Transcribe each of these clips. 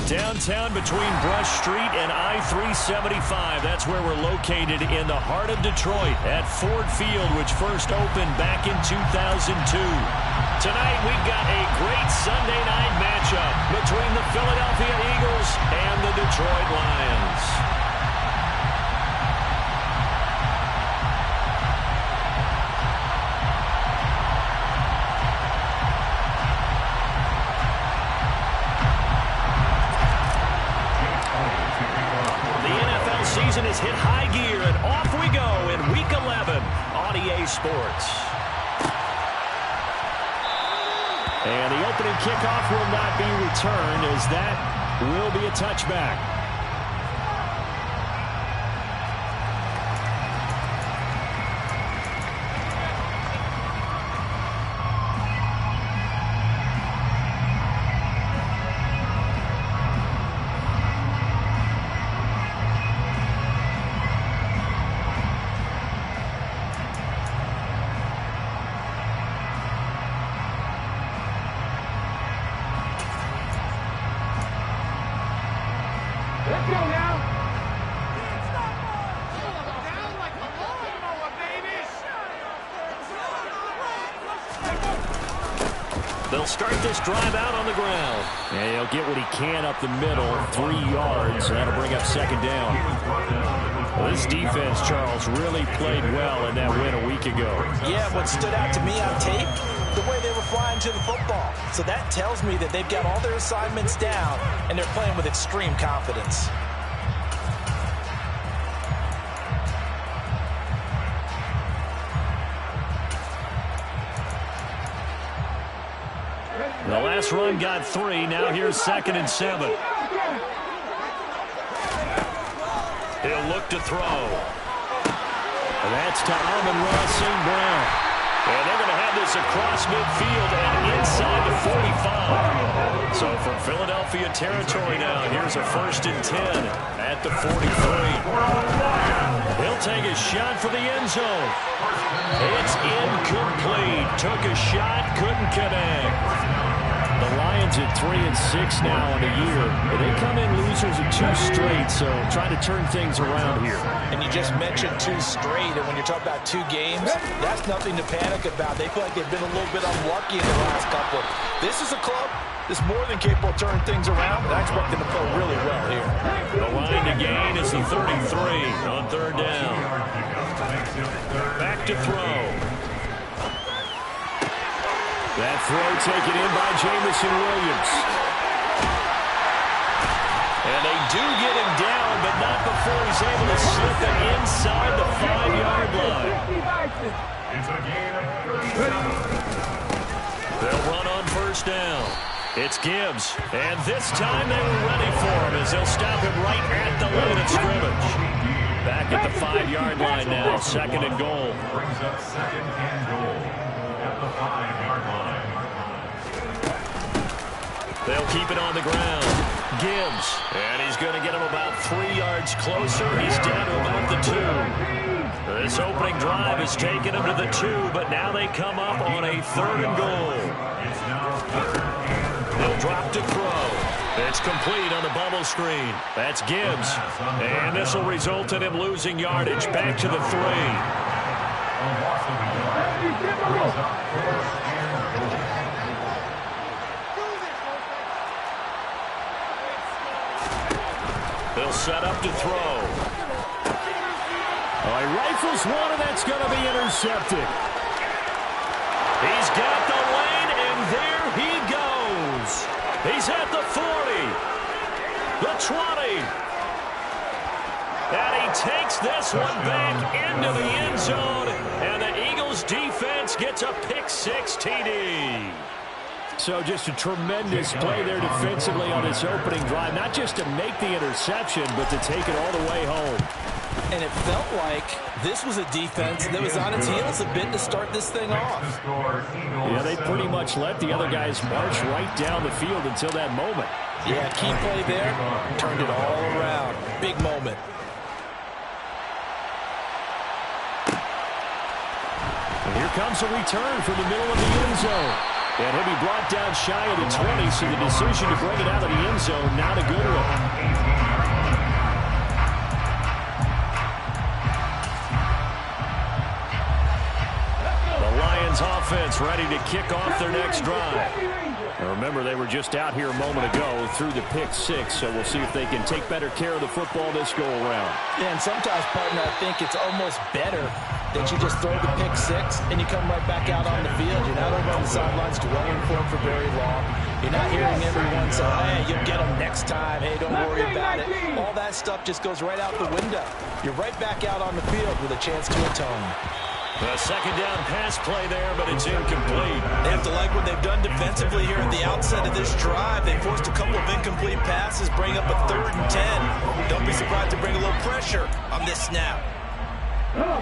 Downtown between Brush Street and I-375. That's where we're located in the heart of Detroit at Ford Field, which first opened back in 2002. Tonight we've got a great Sunday night matchup between the Philadelphia Eagles and the Detroit Lions. Season has hit high gear, and off we go in Week 11 on EA Sports. And the opening kickoff will not be returned, as that will be a touchback. They'll start this drive out on the ground. And he'll get what he can up the middle, 3 yards. That'll bring up second down. Well, this defense, Charles, really played well in that win a week ago. Yeah, what stood out to me on tape, the way they were flying to the football. So that tells me that they've got all their assignments down, and they're playing with extreme confidence. The last run got 3. Now here's 2nd and 7. He'll look to throw. And that's to Amon-Ra St. Brown. And they're going to have this across midfield and inside the 45. So from Philadelphia territory now, here's a 1st and 10 at the 43. He'll take a shot for the end zone. It's incomplete. Took a shot, couldn't connect. The Lions at 3-6 now in a year. They come in losers of 2 straight, so trying to turn things around here. And you just mentioned 2 straight, and when you're talking about 2 games, that's nothing to panic about. They feel like they've been a little bit unlucky in the last couple. This is a club that's more than capable of turning things around, and I expect them to play really well here. The line to gain is the 33 on 3rd down. Back to throw. That throw taken in by Jamison Williams. And they do get him down, but not before he's able to slip it inside the 5-yard line. They'll run on 1st down. It's Gibbs. And this time they were ready for him as they'll stop him right at the line of scrimmage. Back at the 5-yard line now, 2nd and goal. Brings up 2nd and goal at the 5-yard line. They'll keep it on the ground. Gibbs. And he's going to get him about 3 yards closer. He's down to about the 2. This opening drive has taken him to the 2, but now they come up on a 3rd and goal. They'll drop to throw. It's complete on the bubble screen. That's Gibbs. And this will result in him losing yardage back to the 3. They'll set up to throw. Oh, he rifles one, and that's going to be intercepted. He's got the lane, and there he goes. He's at the 40, the 20. And he takes this one back into the end zone, and the Eagles defense gets a pick-6 TD. So just a tremendous play there defensively on this opening drive, not just to make the interception, but to take it all the way home. And it felt like this was a defense that was on its heels a bit to start this thing off. Yeah, they pretty much let the other guys march right down the field until that moment. Yeah, key play there, turned it all around. Big moment. And here comes a return from the middle of the end zone. And he'll be brought down shy of the 20, so the decision to bring it out of the end zone, not a good one. Offense ready to kick off their next drive. Now remember, they were just out here a moment ago through the pick six, so we'll see if they can take better care of the football this go-around. Yeah, and sometimes, partner, I think it's almost better that you just throw the pick six and you come right back out on the field. You're not over on the sidelines dwelling for it for very long. You're not hearing everyone say, hey, you'll get them next time. Hey, don't worry about it. All that stuff just goes right out the window. You're right back out on the field with a chance to atone. A second down pass play there, but it's incomplete. They have to like what they've done defensively here at the outset of this drive. They forced a couple of incomplete passes, bring up a 3rd and 10. Don't be surprised to bring a little pressure on this snap.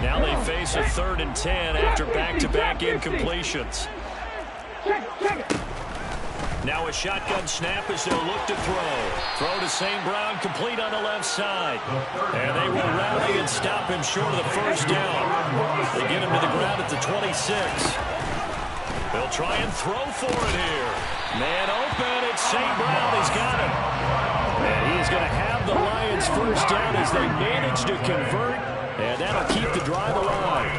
Now they face a 3rd and 10 after back-to-back incompletions. Now a shotgun snap as they'll look to throw. Throw to St. Brown, complete on the left side. And they will rally and stop him short of the first down. They get him to the ground at the 26. They'll try and throw for it here. Man open, it's St. Brown. He's got him. And he's going to have the Lions first down as they manage to convert. And that'll keep the drive alive.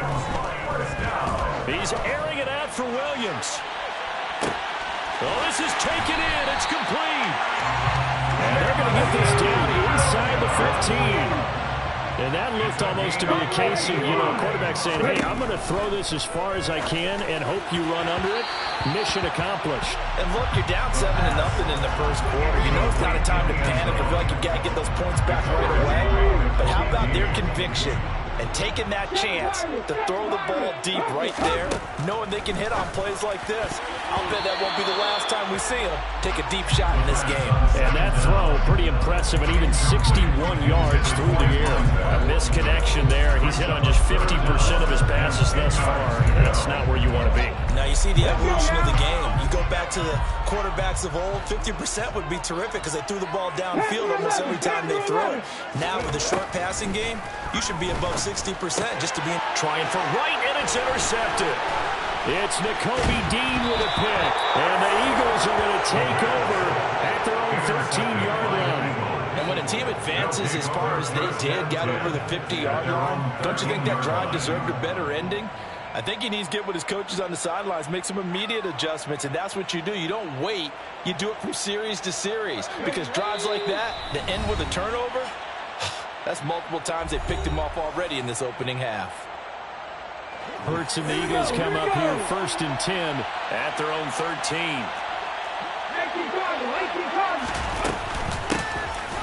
He's airing it out for Williams. Oh, this is taken in. It's complete. And they're going to get this down inside the 15. And that looked almost to be a case of, a quarterback saying, hey, I'm going to throw this as far as I can and hope you run under it. Mission accomplished. And look, you're down 7-0 in the first quarter. You know it's not a time to panic. I feel like you've got to get those points back right away. But how about their conviction and taking that chance to throw the ball deep right there, knowing they can hit on plays like this? I'll bet that won't be the last time we see them take a deep shot in this game. And that throw, pretty impressive, and even 61 yards through the air. A misconnection there. He's hit on just 50% of his passes thus far. That's not where you want to be. Now you see the evolution of the game. You go back to the quarterbacks of old, 50% would be terrific because they threw the ball downfield almost every time they throw it. Now with the short passing game, you should be above 60% just to be trying for right, and it's intercepted. It's Nakobe Dean with a pick, and the Eagles are going to take over at their own 13-yard line. And when a team advances as far as they did, got over the 50-yard line, don't you think that drive deserved a better ending? I think he needs to get with his coaches on the sidelines, make some immediate adjustments, and that's what you do. You don't wait. You do it from series to series, because drives like that end with a turnover, that's multiple times they picked him off already in this opening half. Hurts and the Eagles come up here 1st and 10 at their own 13.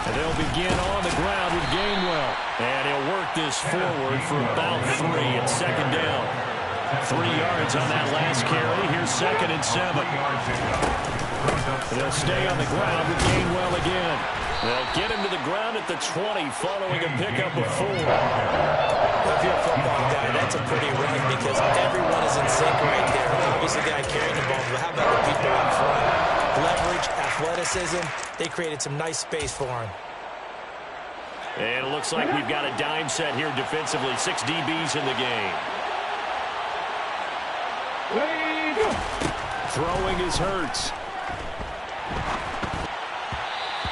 And they'll begin on the ground with Gainwell. And he'll work this forward for about 3 and 2nd down. 3 yards on that last carry. Here's 2nd and 7. They'll stay on the ground with Gainwell again. They'll get him to the ground at the 20 following a pickup of 4. If you're a football guy, that's a pretty run because everyone is in sync right there. Obviously, the guy carrying the ball, but how about the people up front? Leverage, athleticism, they created some nice space for him. And it looks like we've got a dime set here defensively. 6 DBs in the game. Throwing is Hurts.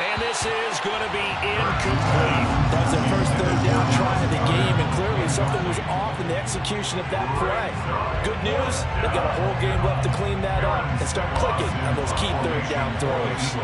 And this is going to be incomplete. That was their first 3rd down try of the game, and clearly something was off in the execution of that play. Good news, they've got a whole game left to clean that up and start clicking on those key 3rd down throws.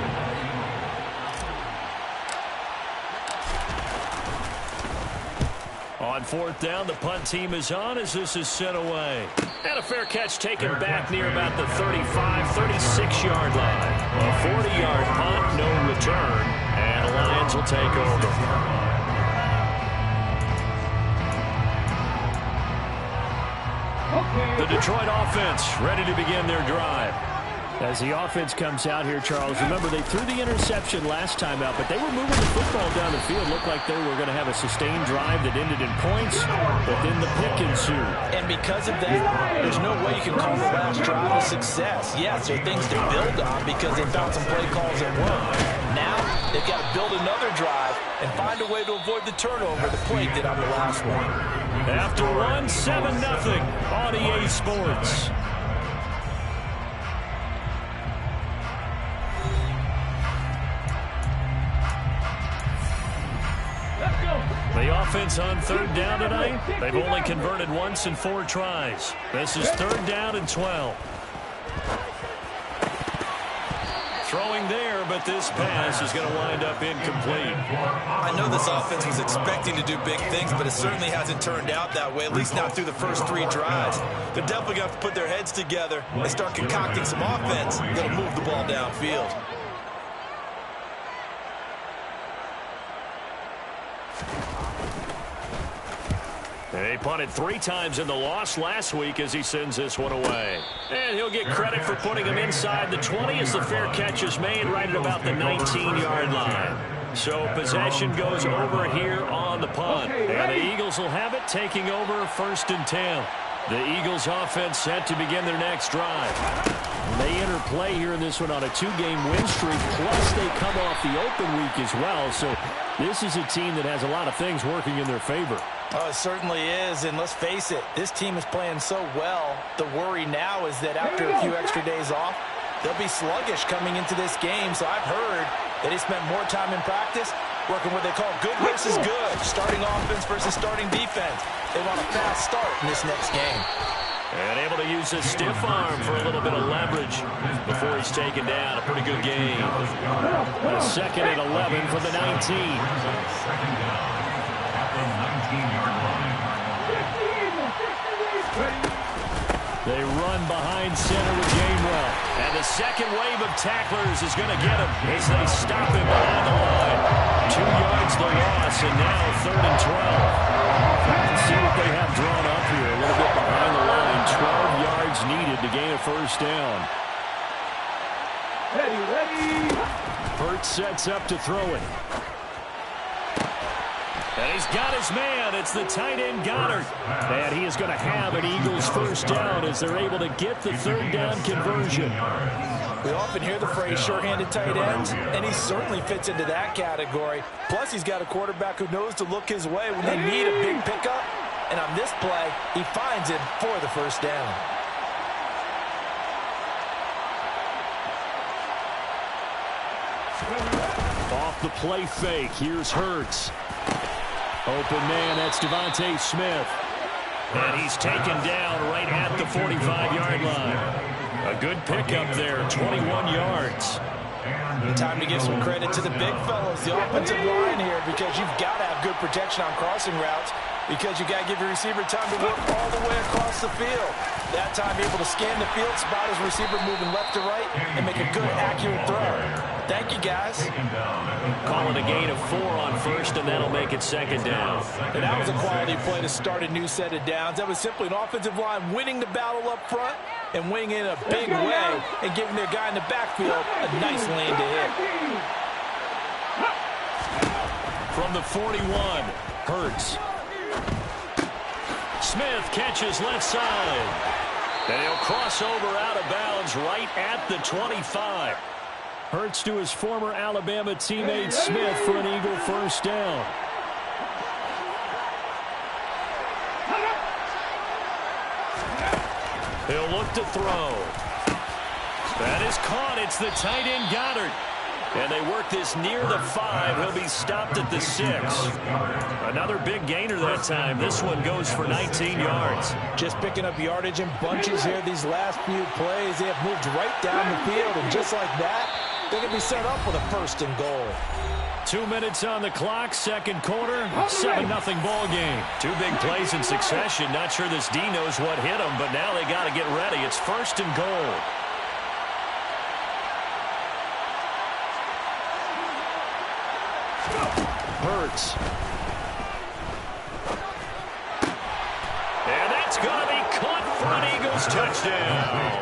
On 4th down, the punt team is on as this is sent away. And a fair catch taken back near about the 35, 36-yard line. A 40-yard punt, no return, and the Lions will take over. The Detroit offense ready to begin their drive. As the offense comes out here, Charles, remember they threw the interception last time out, but they were moving the football down the field. Looked like they were going to have a sustained drive that ended in points, but then the pick ensued. And because of that, there's no way you can call the last drive a success. Yes, there are things to build on because they found some play calls that worked. Now, they've got to build another drive and find a way to avoid the turnover the play did on the last one. After one, 7-0 on EA Sports. offense on third down tonight? They've only converted once in 4 tries. This is third down and 12. Throwing there, but this pass is going to wind up incomplete. I know this offense was expecting to do big things, but it certainly hasn't turned out that way, at least not through the first 3 drives. They're definitely going to have to put their heads together and start concocting some offense that'll move the ball downfield. He punted 3 times in the loss last week as he sends this one away. And he'll get credit for putting him inside the 20 as the fair catch is made right at about the 19-yard line. So possession goes over here on the punt. And the Eagles will have it, taking over first and 10. The Eagles offense set to begin their next drive. They enter play here in this one on a 2-game win streak, plus they come off the open week as well. So this is a team that has a lot of things working in their favor. Oh, it certainly is, and let's face it, this team is playing so well. The worry now is that after a few extra days off, they'll be sluggish coming into this game. So I've heard that they spent more time in practice working what they call good versus good, starting offense versus starting defense. They want a fast start in this next game. And able to use his stiff arm for a little bit of leverage before he's taken down. A pretty good game. A second and 11 for the 19. Second down at the 19-yard line. They run behind center with Gainwell. And the second wave of tacklers is going to get him as they stop him behind the line. 2 yards the loss, and now third and 12. Let's see what they have drawn up here. A little bit behind the line. 12 yards needed to gain a first down. Ready. Hurts sets up to throw it. And he's got his man. It's the tight end Goddard. And he is going to have an Eagles first down as they're able to get the third down conversion. We often hear the phrase sure-handed tight ends, and he certainly fits into that category. Plus, he's got a quarterback who knows to look his way when they need a big pickup. And on this play, he finds him for the first down. Off the play fake, here's Hurts. Open man, that's Devontae Smith. And he's taken down right at the 45-yard line. A good pickup there, 21 yards. Time to give some credit to the big fellows, the offensive line here, because you've got to have good protection on crossing routes, because you've got to give your receiver time to work all the way across the field. That time able to scan the field, spot his receiver moving left to right, and make a good, accurate throw. Thank you, guys. Calling a gain of 4 on first, and that'll make it second down. And that was a quality play to start a new set of downs. That was simply an offensive line winning the battle up front and winning in a big way and giving their guy in the backfield a nice lane to hit. From the 41, Hurts. Smith catches left side. And he'll cross over out of bounds right at the 25. Hurts to his former Alabama teammate Smith for an Eagle first down. He'll look to throw. That is caught. It's the tight end Goddard. And they work this near the 5. He'll be stopped at the 6. Another big gainer that time. This one goes for 19 yards. Just picking up yardage in bunches here these last few plays. They have moved right down the field, and just like that, they're going to be set up with a first and goal. 2 minutes on the clock, second quarter, 7-0 ball game. 2 big plays in succession. Not sure this D knows what hit him, but now they got to get ready. It's first and goal. Hurts. And that's going to be caught for an Eagles touchdown.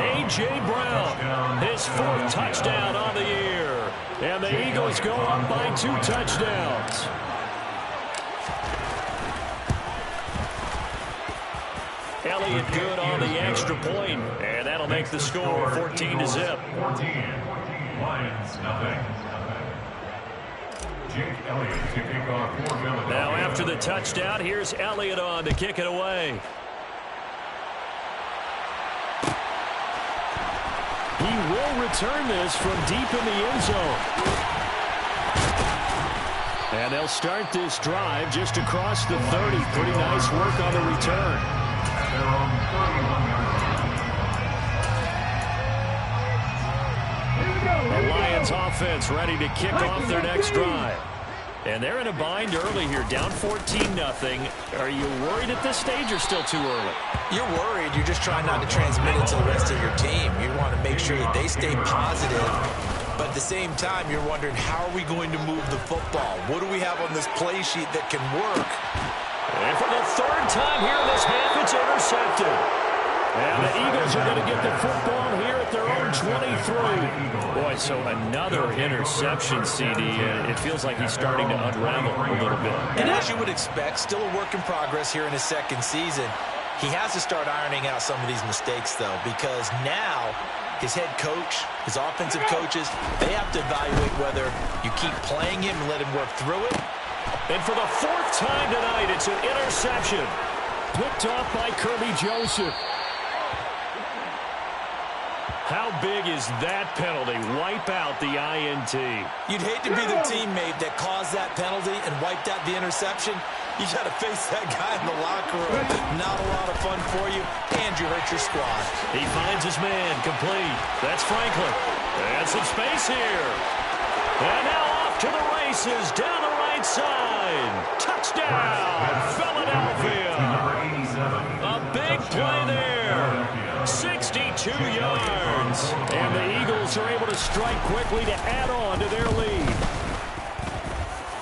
A.J. Brown, his 4th touchdown on the year. And the Eagles go up by 2 touchdowns. Elliott good on the extra point, and that'll make the score 14-0. 14. Lions, nothing. Now after the touchdown, here's Elliott on to kick it away. He will return this from deep in the end zone. And they'll start this drive just across the 30. Pretty nice work on the return. At their own 31-yard line. The Lions offense ready to kick off their next drive. And they're in a bind early here, down 14-0. Are you worried at this stage or still too early? You're worried. You're just trying not to transmit it to the rest of your team. You want to make sure that they stay positive. But at the same time, you're wondering, how are we going to move the football? What do we have on this play sheet that can work? And for the third time here in this half, it's intercepted. And the Eagles are going to get the football here at their own 23. Boy, so another interception, CD. It feels like he's starting to unravel a little bit. And as you would expect, still a work in progress here in his second season. He has to start ironing out some of these mistakes, though, because now his head coach, his offensive coaches, they have to evaluate whether you keep playing him and let him work through it. And for the fourth time tonight, it's an interception. Picked off by Kirby Joseph. How big is that penalty? Wipe out the INT. You'd hate to be the teammate that caused that penalty and wiped out the interception. You got to face that guy in the locker room. Not a lot of fun for you, and you hurt your squad. He finds his man, complete. That's Franklin. And some space here. And now off to the races, down the right side. Touchdown, Philadelphia. A big play there. 62 yards. And the Eagles are able to strike quickly to add on to their lead.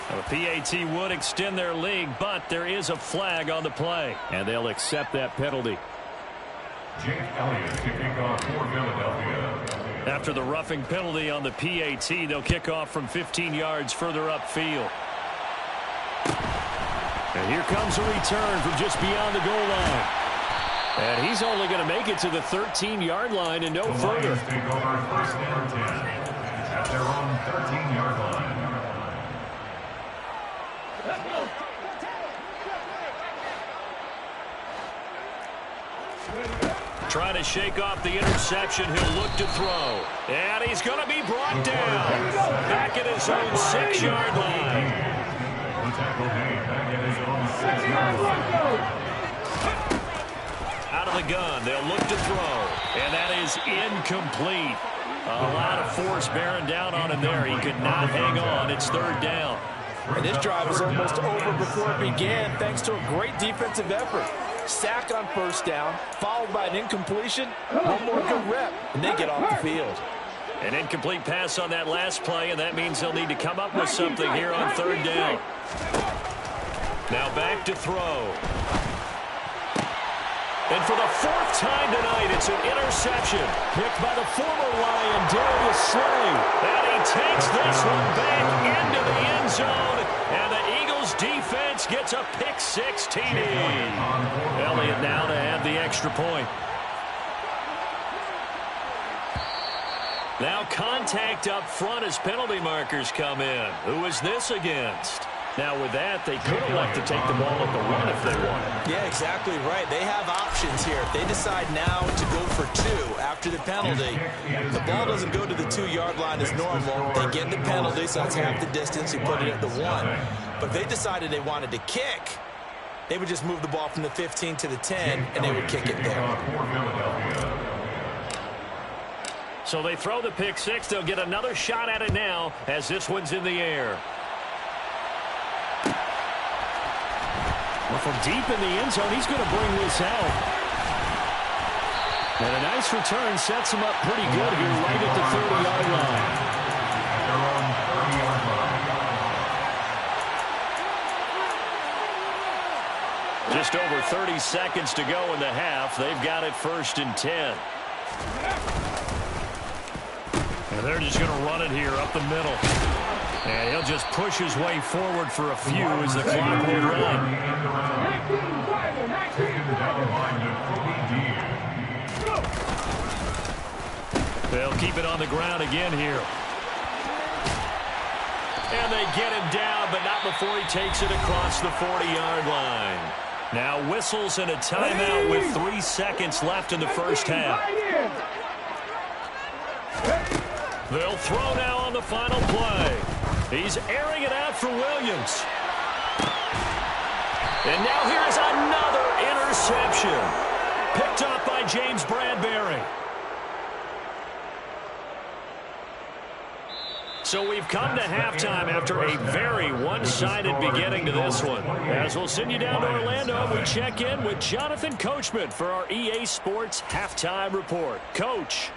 The PAT would extend their lead, but there is a flag on the play. And they'll accept that penalty. Jake Elliott to kick off for Philadelphia. After the roughing penalty on the PAT, they'll kick off from 15 yards further upfield. And here comes a return from just beyond the goal line. And he's only going to make it to the 13-yard line and no further. Lions take over first and 10 at their own 13-yard line. Trying to shake off the interception. He'll look to throw. And he's going to be brought down. Back at his own 6-yard line. The tackle made back at his own 6-yard line. Out of the gun, they'll look to throw. And that is incomplete. A lot of force bearing down on him there. He could not hang on. It's third down. And this drive is almost over before it began, thanks to a great defensive effort. Sack on first down, followed by an incompletion. One more good rep, and they get off the field. An incomplete pass on that last play, and that means they'll need to come up with something here on third down. Now back to throw. And for the fourth time tonight, it's an interception. Picked by the former Lion, Darius Slay. And he takes this one back into the end zone. And the Eagles defense gets a pick-six TD. Elliott now to add the extra point. Now contact up front as penalty markers come in. Who is this against? Now with that, they could elect to take the ball at the 1 if they wanted. Yeah, exactly right. They have options here. If they decide now to go for 2 after the penalty, the ball doesn't go to the 2-yard line as normal. They get the penalty, so that's half the distance. You put it at the 1. But if they decided they wanted to kick, they would just move the ball from the 15 to the 10, and they would kick it there. So they throw the pick-6. They'll get another shot at it now as this one's in the air. Well, from deep in the end zone, he's going to bring this out. And a nice return sets him up pretty good here right at the 30-yard line. Their own 30-yard line. Just over 30 seconds to go in the half. They've got it 1st and 10. And they're just going to run it here up the middle. And he'll just push his way forward for a few as the clock will run. They'll keep it on the ground again here. And they get him down, but not before he takes it across the 40-yard line. Now whistles and a timeout with 3 seconds left in the first half. They'll throw now on the final play. He's airing it out for Williams. And now here's another interception. Picked up by James Bradbury. So we've come to halftime after a very one-sided beginning to this one. As we'll send you down to Orlando, we check in with Jonathan Coachman for our EA Sports Halftime Report. Coach.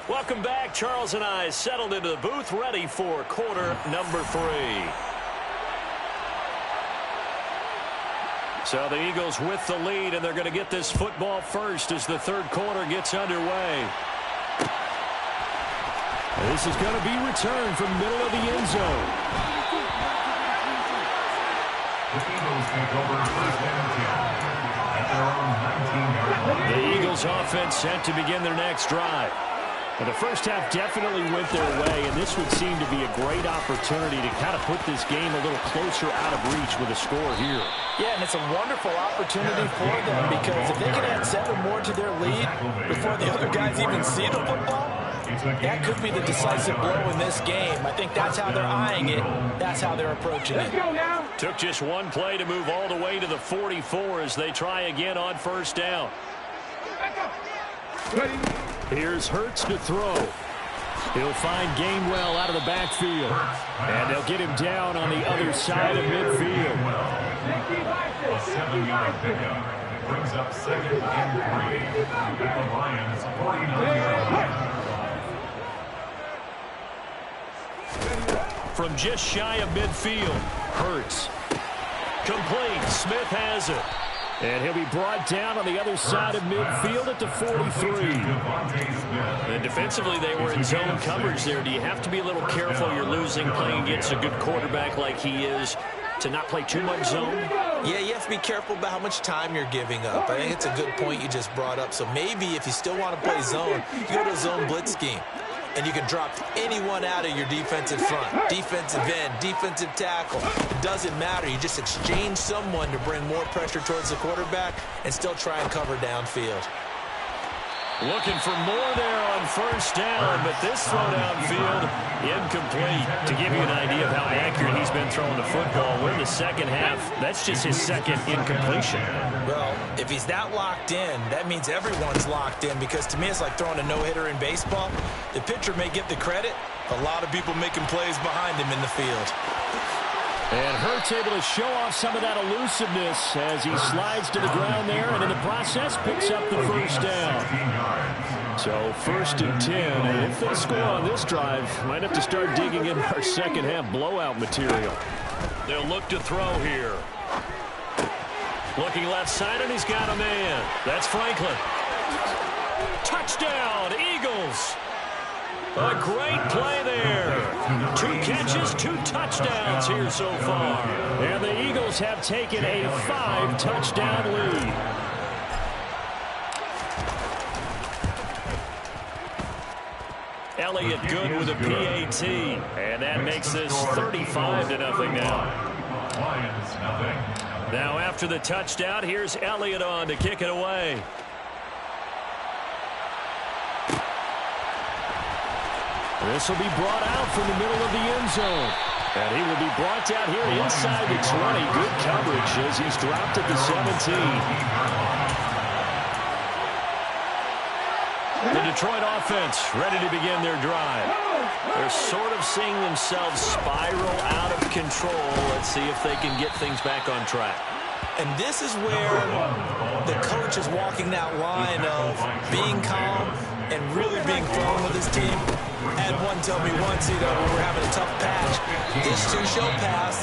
Welcome back. Charles and I settled into the booth, ready for quarter number 3. So the Eagles with the lead, and they're going to get this football first as the third quarter gets underway. This is going to be returned from middle of the end zone. The Eagles take over first and 10 at their own 19-yard line. The Eagles offense set to begin their next drive. Well, the first half definitely went their way, and this would seem to be a great opportunity to kind of put this game a little closer out of reach with a score here. Yeah, and it's a wonderful opportunity for them because if they can add 7 more to their lead before the other guys even see the football, that could be the decisive blow in this game. I think that's how they're eyeing it. That's how they're approaching it. Took just one play to move all the way to the 44 as they try again on first down. Here's Hurts to throw. He'll find Gainwell out of the backfield. And they'll get him down on the other side of midfield. A 7-yard pickup brings up 2nd and 3 at the Lions' 49-yard line. From just shy of midfield, Hurts. Complete. Smith has it. And he'll be brought down on the other side of midfield at the 43. And defensively, they were in zone coverage there. Do you have to be a little careful? You're losing playing against a good quarterback like he is to not play too much zone? Yeah, you have to be careful about how much time you're giving up. I think it's a good point you just brought up. So maybe if you still want to play zone, you go to a zone blitz scheme. And you can drop anyone out of your defensive front, defensive end, defensive tackle. It doesn't matter. You just exchange someone to bring more pressure towards the quarterback and still try and cover downfield. Looking for more there on first down, but this throw downfield incomplete. To give you an idea of how accurate he's been throwing the football, we're in the second half. That's just his second incompletion. Well, if he's that locked in, that means everyone's locked in because to me it's like throwing a no-hitter in baseball. The pitcher may get the credit, a lot of people making plays behind him in the field. And Hurts able to show off some of that elusiveness as he slides to the ground there and in the process picks up the first down. So 1st and 10, and if they score on this drive, might have to start digging in our second half blowout material. They'll look to throw here. Looking left side, and he's got a man. That's Franklin. Touchdown, Eagles. A great play there. 2 catches, 2 touchdowns here so far. And the Eagles have taken a 5-touchdown lead. Elliott good with a PAT. And that makes this 35-0 now. Now after the touchdown, here's Elliott on to kick it away. This will be brought out from the middle of the end zone. And he will be brought down here inside the 20. Good coverage as he's dropped at the 17. The Detroit offense ready to begin their drive. They're sort of seeing themselves spiral out of control. Let's see if they can get things back on track. And this is where the coach is walking that line of being calm and really being firm with his team. I had one tell me once, when we were having a tough patch, this too shall pass,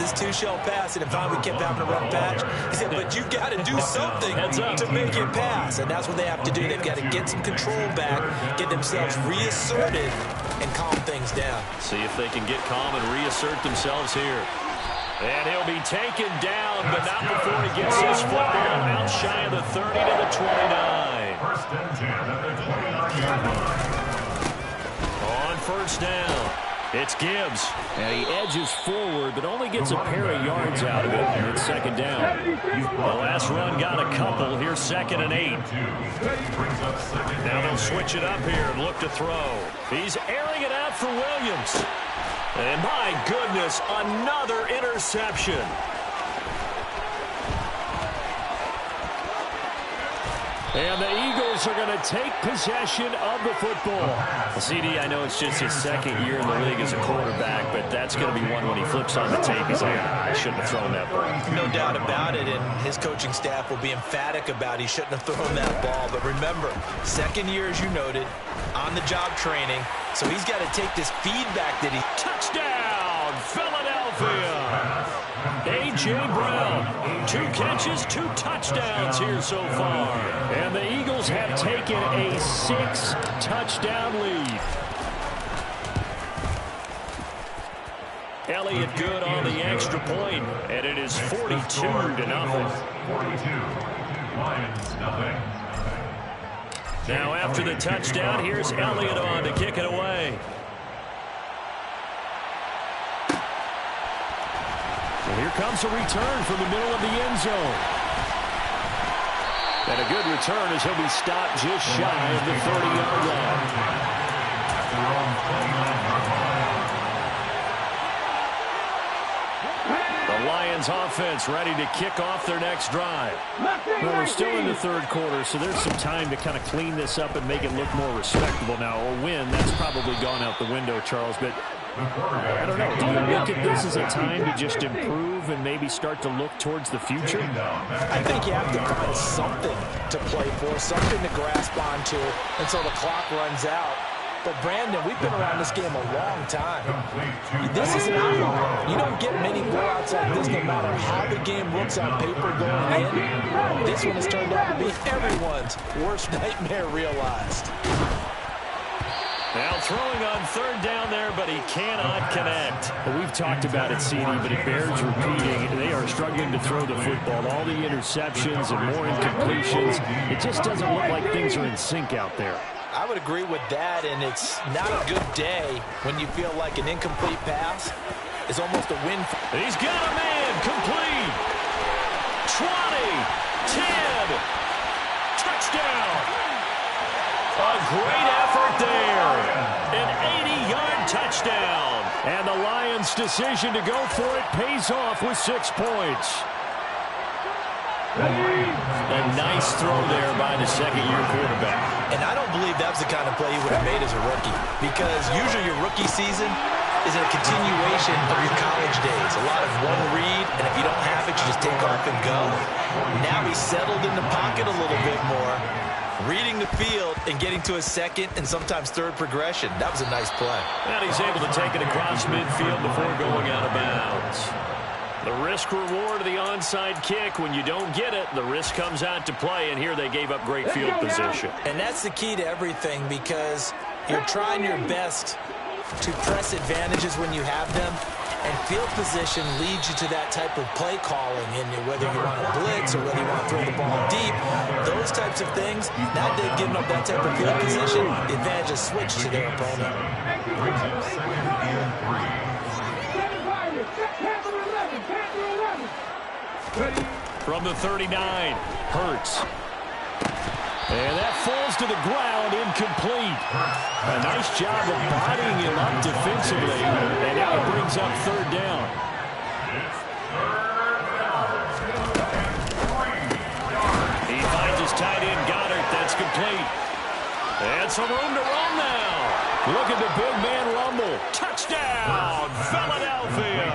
and if finally we kept having a rough patch, he said, but you've got to do something to make it pass, and that's what they have to do. They've got to get some control back, get themselves reasserted, and calm things down. See if they can get calm and reassert themselves here. And he'll be taken down, but not before he gets his football out shy of the 30 to the 29. 1st and 10 at the 29-yard line. On first down, It's Gibbs, and he edges forward, but only gets a pair of yards out of it. It's second down. The last run got a couple. Here's 2nd and 8. Now they'll switch it up here and look to throw. He's airing it out for Williams. And my goodness, another interception. And the Eagles are going to take possession of the football. CD, I know it's just his 2nd year in the league as a quarterback, but that's going to be one when he flips on the tape. He's like, I shouldn't have thrown that ball. No doubt about it, and his coaching staff will be emphatic about he shouldn't have thrown that ball. But remember, 2nd year, as you noted, on-the-job training, so he's got to take this feedback that he... Touchdown, Philadelphia! A.J. Brown, 2 catches, 2 touchdowns here so far. And the Eagles have taken a 6-touchdown lead. Elliott good on the extra point, and it is 42-0. 42. Lions, nothing. Now after the touchdown, here's Elliott on to kick it away. And here comes a return from the middle of the end zone. And a good return as he'll be stopped just shy of the 30-yard line. The Lions offense ready to kick off their next drive. Well, we're still in the 3rd quarter, so there's some time to kind of clean this up and make it look more respectable now. A win, that's probably gone out the window, Charles, but I don't know. Do you look at this as a time to just improve and maybe start to look towards the future? I think you have to find something to play for, something to grasp onto until the clock runs out. But, Brandon, we've been around this game a long time. This is an outlier. You don't get many blowouts like this no matter how the game looks on paper going in. This one has turned out to be everyone's worst nightmare realized. Now throwing on 3rd down there, but he cannot connect. Well, we've talked about it, CD, but it bears repeating. They are struggling to throw the football. All the interceptions and more incompletions. It just doesn't look like things are in sync out there. I would agree with that, and it's not a good day when you feel like an incomplete pass is almost a win. He's got a man complete. 20, 10, touchdown. A great effort there. An 80-yard touchdown. And the Lions' decision to go for it pays off with 6 points. A nice throw there by the 2nd-year quarterback. And I don't believe that was the kind of play he would have made as a rookie, because usually your rookie season is a continuation of your college days. A lot of one read, and if you don't have it, you just take off and go. Now he's settled in the pocket a little bit more, reading the field and getting to a 2nd and sometimes 3rd progression. That was a nice play. And he's able to take it across midfield before going out of bounds. The risk-reward of the onside kick, when you don't get it, the risk comes out to play, and here they gave up great field position. And that's the key to everything, because you're trying your best to press advantages when you have them, and field position leads you to that type of play calling, and whether you want to blitz or whether you want to throw the ball deep, those types of things. Now they've given up that type of field position, the advantage is switched to their opponent. From the 39, Hurts. And that falls to the ground, incomplete. A nice job of bodying him up defensively, and now it brings up 3rd down. He finds his tight end, Goddard. That's complete. And some room to run now. Look at the big man rumble. Touchdown, Philadelphia.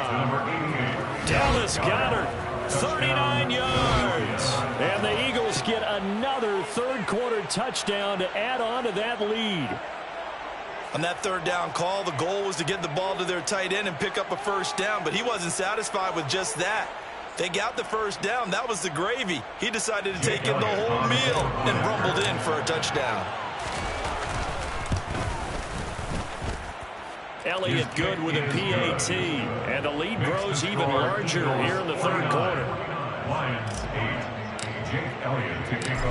Dallas Goddard. 39 yards. And the Eagles get another 3rd quarter touchdown to add on to that lead. On that 3rd down call, the goal was to get the ball to their tight end and pick up a 1st down, but he wasn't satisfied with just that. They got the 1st down. That was the gravy. He decided to take in the whole meal and rumbled in for a touchdown. Elliott good with a PAT, and the lead grows even larger here in the 3rd quarter.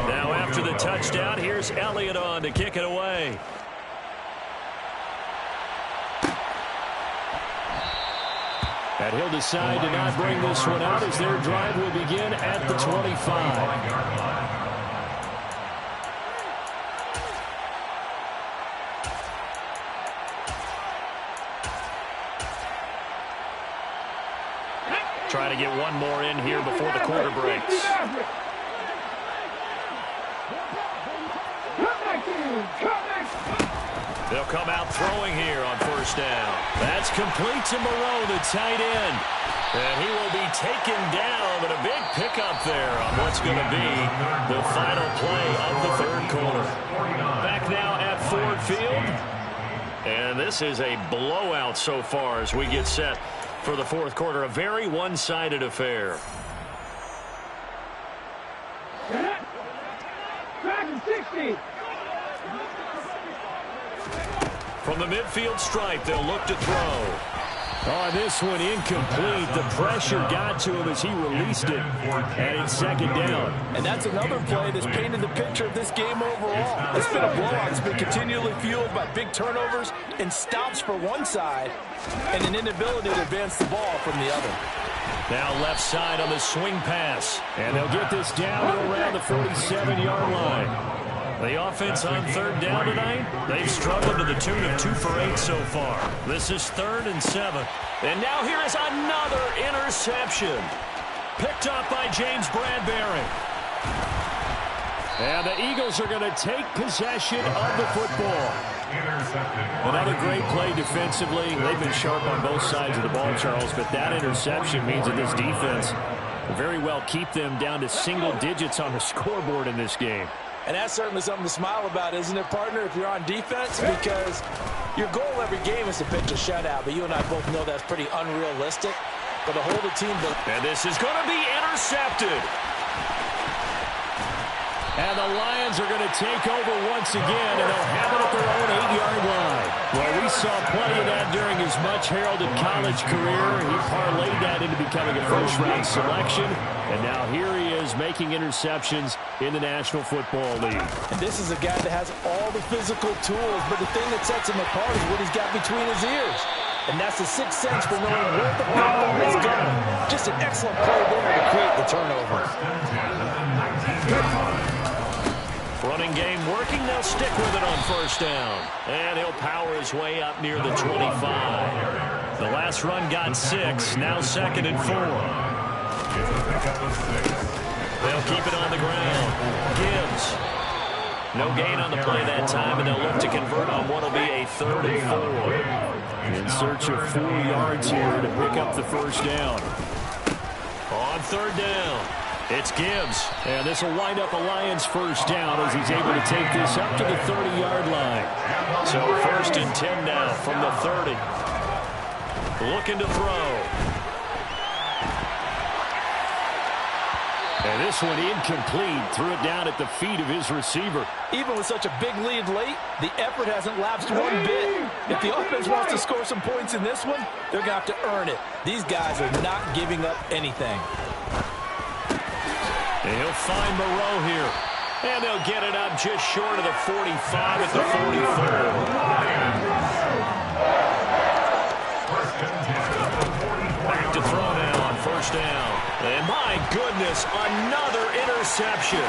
Now after the touchdown, here's Elliott on to kick it away. And he'll decide to not bring this one out as their drive will begin at the 25. Try to get one more in here before the quarter breaks. They'll come out throwing here on first down. That's complete to Moreau, the tight end. And he will be taken down, but a big pickup there on what's going to be the final play of the third quarter. Back now at Ford Field. And this is a blowout so far as we get set for the fourth quarter. A very one-sided affair. From the midfield stripe, they'll look to throw. Oh, this one incomplete. The pressure got to him as he released it. And it's second down. And that's another play that's painted the picture of this game overall. It's been a blowout. It's been continually fueled by big turnovers and stops for one side and an inability to advance the ball from the other. Now left side on the swing pass. And they'll get this down to around the 47-yard line. The offense on third down tonight, they've struggled to the tune of 2 for 8 so far. This is 3rd and 7. And now here is another interception. Picked up by James Bradbury. And the Eagles are going to take possession of the football. Another great play defensively. They've been sharp on both sides of the ball, Charles, but that interception means that this defense will very well keep them down to single digits on the scoreboard in this game. And that's certainly something to smile about, isn't it, partner, if you're on defense? Because your goal every game is to pitch a shutout, but you and I both know that's pretty unrealistic. But to hold a team... And this is going to be intercepted. And the Lions are going to take over once again, and they'll have it at their own 8-yard line. Well, we saw plenty of that during his much-heralded college career. He parlayed that into becoming a first-round selection. And now here he is making interceptions in the National Football League. And this is a guy that has all the physical tools, but the thing that sets him apart is what he's got between his ears. And that's the sixth sense for knowing where the football is going. Just an excellent play there to create the turnover. Running game working. They'll stick with it on first down. And he'll power his way up near the 25. The last run got 6. Now 2nd and 4. They'll keep it on the ground. Gibbs. No gain on the play that time, and they'll look to convert on what will be a 3rd and 4. In search of 4 yards here to pick up the first down. On third down, it's Gibbs. And this will wind up a Lions first down as he's able to take this up to the 30-yard line. So 1st and 10 now from the 30. Looking to throw. And this one incomplete. Threw it down at the feet of his receiver. Even with such a big lead late, the effort hasn't lapsed one bit. If the offense wants to score some points in this one, they're going to have to earn it. These guys are not giving up anything. And he'll find Moreau here. And they'll get it up just short of the 45 at the 44. Back to throw now on first down. And my goodness, another interception.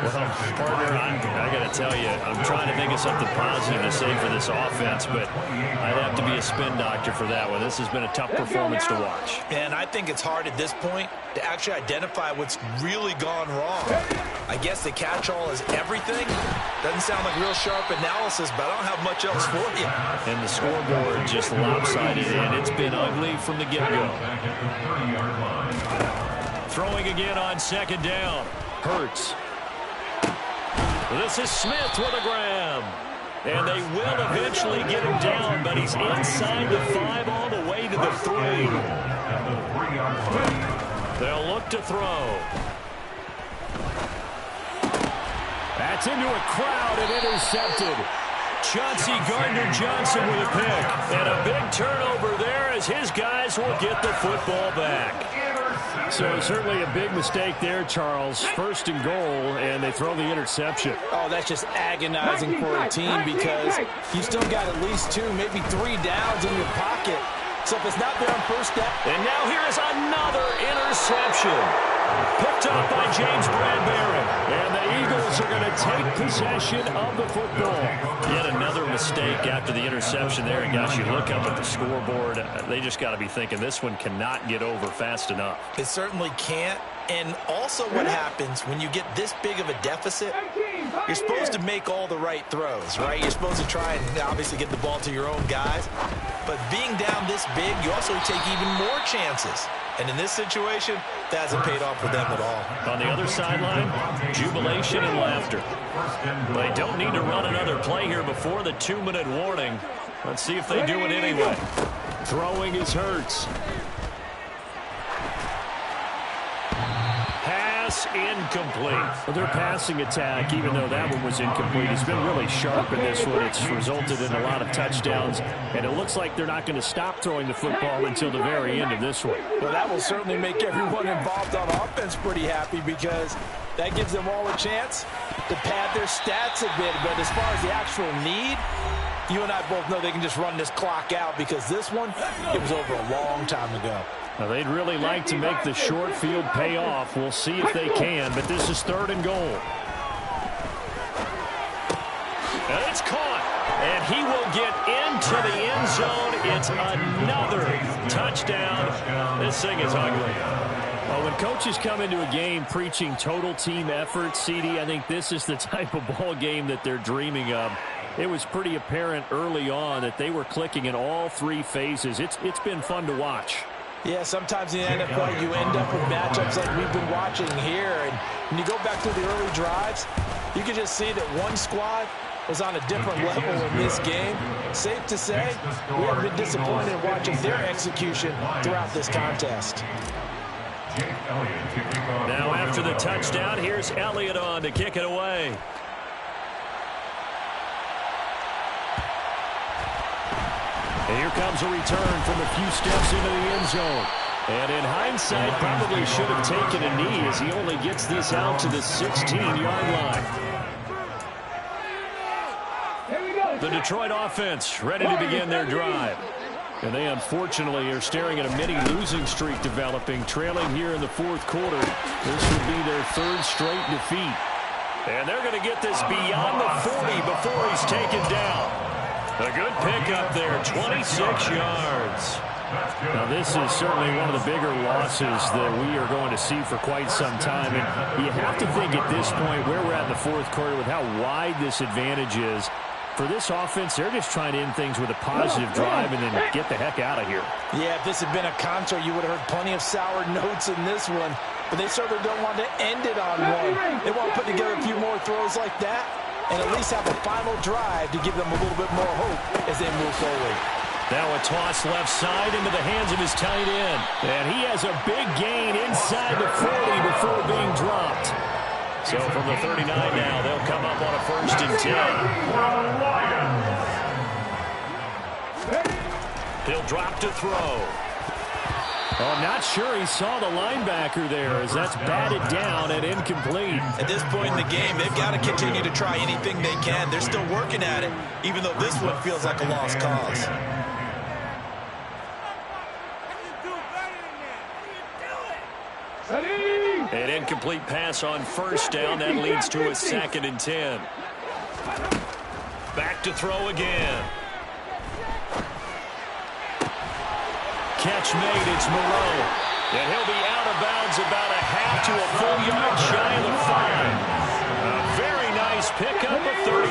Well, partner, I got to tell you, I'm trying to think of something positive to say for this offense, but I'd have to be a spin doctor for that one. This has been a tough performance to watch. And I think it's hard at this point to actually identify what's really gone wrong. I guess the catch-all is everything. Doesn't sound like real sharp analysis, but I don't have much else for you. And the scoreboard just lopsided, and it's been ugly from the get-go. Throwing again on second down. Hurts. This is Smith with a grab. And they will eventually get him down, but he's inside the 5 all the way to the 3. They'll look to throw. That's into a crowd and intercepted. Chauncey Gardner-Johnson with a pick. And a big turnover there as his guys will get the football back. So certainly a big mistake there, Charles. First and goal, and they throw the interception. Oh, that's just agonizing for a team because you still got at least 2, maybe 3 downs in your pocket. So if it's not there on first down. And now here is another interception. Picked up by James Bradbury. And the Eagles are going to take possession of the football. Yet another mistake after the interception there. And guys, you look up at the scoreboard, they just got to be thinking this one cannot get over fast enough. It certainly can't. And also what happens when you get this big of a deficit, you're supposed to make all the right throws, right? You're supposed to try and obviously get the ball to your own guys. But being down this big, you also take even more chances. And in this situation, that hasn't paid off for them at all. On the other sideline, jubilation and laughter. They don't need to run another play here before the 2-minute warning. Let's see if they do it anyway. Throwing is Hurts. Pass incomplete. Well, their passing attack, even though that one was incomplete, has been really sharp in this one. It's resulted in a lot of touchdowns, and it looks like they're not going to stop throwing the football until the very end of this one. Well, that will certainly make everyone involved on offense pretty happy because that gives them all a chance to pad their stats a bit. But as far as the actual need, you and I both know they can just run this clock out because this one, it was over a long time ago. Now, they'd really like to make the short field pay off. We'll see if they can, but this is 3rd and goal. And it's caught, and he will get into the end zone. It's another touchdown. This thing is ugly. Well, when coaches come into a game preaching total team effort, CD, I think this is the type of ball game that they're dreaming of. It was pretty apparent early on that they were clicking in all 3 phases. It's been fun to watch. Yeah, sometimes in the NFL you end up with matchups like we've been watching here. And when you go back to the early drives, you can just see that one squad was on a different level in this game. Safe to say, we have been disappointed in watching their execution throughout this contest. Now after the touchdown, here's Elliott on to kick it away. And here comes a return from a few steps into the end zone. And in hindsight, probably should have taken a knee as he only gets this out to the 16-yard line. The Detroit offense ready to begin their drive. And they unfortunately are staring at a mini losing streak developing, trailing here in the 4th quarter. This would be their 3rd straight defeat. And they're going to get this beyond the 40 before he's taken down. A good pickup there, 26 yards. Now, this is certainly one of the bigger losses that we are going to see for quite some time. And you have to think at this point where we're at in the 4th quarter with how wide this advantage is. For this offense, they're just trying to end things with a positive drive and then get the heck out of here. Yeah, if this had been a concert, you would have heard plenty of sour notes in this one. But they certainly don't want to end it on one. They want to put together a few more throws like that and at least have a final drive to give them a little bit more hope as they move forward. Now a toss left side into the hands of his tight end. And he has a big gain inside the 40 before being dropped. So from the 39 now, they'll come up on a 1st and 10. He'll drop to throw. Oh, I'm not sure he saw the linebacker there as that's batted down and incomplete. At this point in the game, they've got to continue to try anything they can. They're still working at it, even though this one feels like a lost cause. An incomplete pass on 1st down. That leads to a 2nd and 10. Back to throw again. Catch made, it's Moreau. And he'll be out of bounds about a half to a full yard shy of the 5. A very nice pickup of 33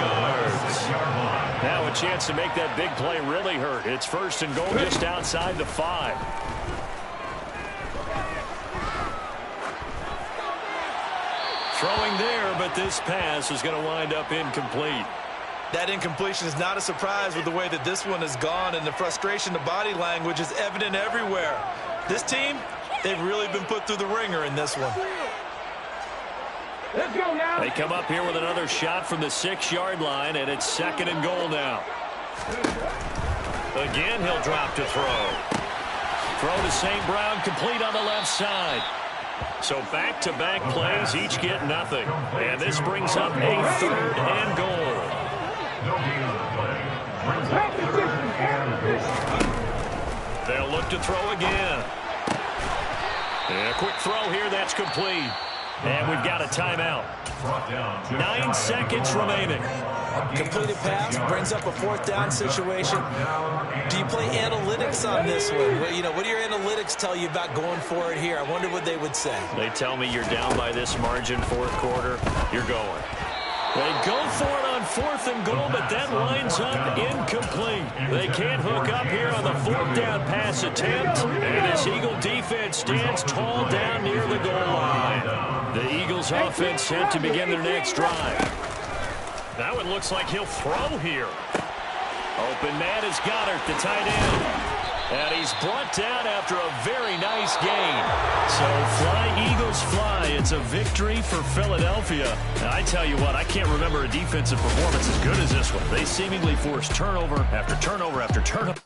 yards. Now a chance to make that big play really hurt. It's 1st and goal just outside the 5. Throwing there, but this pass is going to wind up incomplete. That incompletion is not a surprise with the way that this one has gone, and the frustration, the body language is evident everywhere. This team, they've really been put through the ringer in this one. Let's go now. They come up here with another shot from the 6-yard line, and it's 2nd and goal now. Again, he'll drop to throw. Throw to St. Brown, complete on the left side. So back-to-back plays, each get nothing. And this brings up a 3rd and goal. They'll look to throw again. And a quick throw here, that's complete. And we've got a timeout. 9 seconds remaining. Completed pass brings up a 4th down situation. Do you play analytics on this one? Well, you know, what do your analytics tell you about going for it here? I wonder what they would say. They tell me you're down by this margin, 4th quarter, you're going. They go for it on 4th and goal, but that lines up incomplete. They can't hook up here on the 4th down pass attempt. And this Eagle defense stands tall down near the goal line. The Eagles offense set to begin their next drive. Now it looks like he'll throw here. Open man is Goddard, the tight end. And he's brought down after a very nice gain. So fly, Eagles, fly. It's a victory for Philadelphia. And I tell you what, I can't remember a defensive performance as good as this one. They seemingly forced turnover after turnover after turnover.